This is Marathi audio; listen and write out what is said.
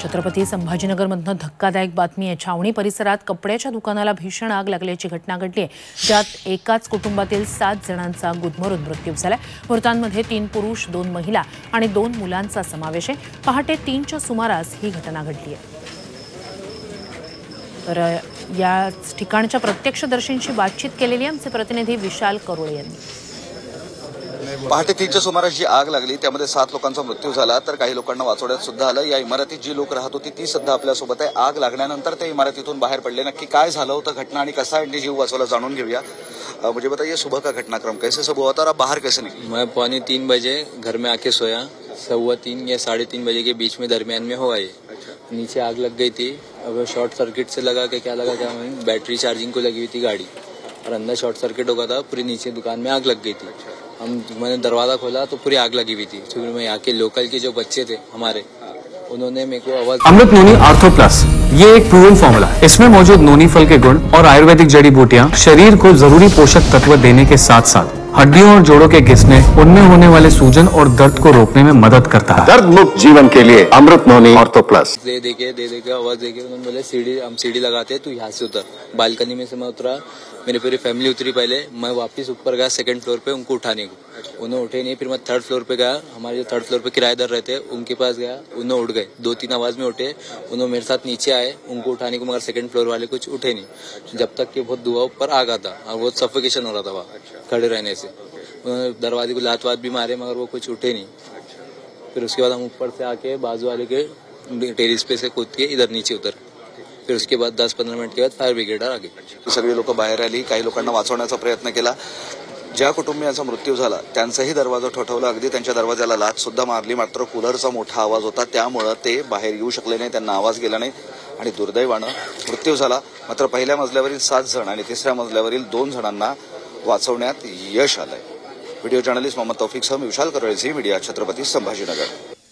छत्रपती संभाजीनगरमधून धक्कादायक बातमी आहे। छावणी परिसरात कपड्याच्या दुकानाला भीषण आग लागल्याची घटना घडली आहे, ज्यात एकाच कुटुंबातील 7 जणांचा गुदमरून मृत्यू झालाय। मृतांमध्ये 3 पुरुष, 2 महिला आणि 2 मुलांचा समावेश आहे। पहाटे 3च्या सुमारास ही घटना घडली आहे। तर या ठिकाणच्या प्रत्यक्षदर्शींशी बातचीत केलेली आमचे प्रतिनिधी विशाल करोळे यांनी। पहाटे 3च्या सुमारास जी आग लागली त्यामध्ये 7 लोकांचा मृत्यू झाला, तर काही लोकांना वाचवण्यात सुद्धा आलं। या इमारतीत जी लोक राहत होती ती सुद्धा आपल्यासोबत आहे। आग लागल्यानंतर ते इमारतीतून बाहेर पडले। नक्की काय झालं होतं घटना आणि कसा यांनी जीव वाचवला जाणून घेऊया। मुझे बताइए सुबह का घटनाक्रम कैसे सब हुआ था और आप बाहर कैसे निकले? मैं 2:45 बजे घर में आके सोया। 3:15 या 3:30 बजे के बीच में दरमियान में हुआ ये। नीचे आग लग गई थी। अब शॉर्ट सर्किट से लगा के क्या लगा, बैटरी चार्जिंग को लगी हुई थी गाड़ी और अंदर शॉर्ट सर्किट हो गया था। पूरी नीचे दुकान में आग लग गई थी। मैंने दरवाजा खोला तो पूरी आग लगी हुई थी। फिर मैं यहाँ के लोकल के जो बच्चे थे हमारे, उन्होंने मेरे को आवाज। अमृत नोनी आर्थो प्लस, ये एक प्रूवन फॉर्मूला है। इसमें मौजूद नोनी फल के गुण और आयुर्वेदिक जड़ी बूटियां शरीर को जरूरी पोषक तत्व देने के साथ साथ हड्डियों और जोड़ों के घिसने, उनमें होने वाले सूजन और दर्द को रोकने में मदद करता है। दर्द मुक्त जीवन के लिए अमृत नोनी आर्थो प्लस। दे के आवाज दे के उन्होंने बोले हम सीढ़ी लगाते हैं, तू यहाँ से उतर। बालकनी में से मैं उतरा, मेरी पूरी फैमिली उतरी। पहले मैं वापस ऊपर गया 2nd फ्लोर पे उनको उठाने को, उन्होंने उठे नहीं। फिर मैं 3rd फ्लोर पे गया, हमारे जो 3rd फ्लोर पे किराएदार रहते उनके पास गया, उन्होंने उठ गए। 2-3 आवाज में उठे, उन्होंने मेरे साथ नीचे आए उनको उठाने को, मगर 2nd फ्लोर वाले कुछ उठे नहीं। जब तक कि बहुत धुआं ऊपर आ गया था और बहुत सफोकेशन हो रहा था वहाँ खड़े रहने से। उन्होंने दरवाजे को लात वात भी मारे मगर वो कुछ उठे नहीं। फिर उसके बाद हम ऊपर से आके बाजू वाले के टेरिस पे से कूद के इधर नीचे उतर। फिर उसके बाद 10-15 मिनट के बाद फायर ब्रिगेड आ गई। सगळे लोक बाहेर आली, काही लोकांना वाचवण्याचा प्रयत्न केला। ज्या कुटुंबियांचा मृत्यू झाला त्यांचाही दरवाजा ठोठावला, अगदी त्यांच्या दरवाजाला लाथ सुद्धा मारली। मात्र कूलरचा मोठा आवाज होता त्यामुळे ते बाहेर येऊ शकले नाही, त्यांना आवाज गेला नाही आणि दुर्दैवानं मृत्यू झाला। मात्र पहिल्या मजल्यावरील 7 जण आणि तिसऱ्या मजल्यावरील 2 जणांना वाचवण्यात यश आलंय। व्हिडिओ जर्नलिस्ट मोहम्मद तौफिक सह विशाल करोळे, झी मीडिया, छत्रपती संभाजीनगर।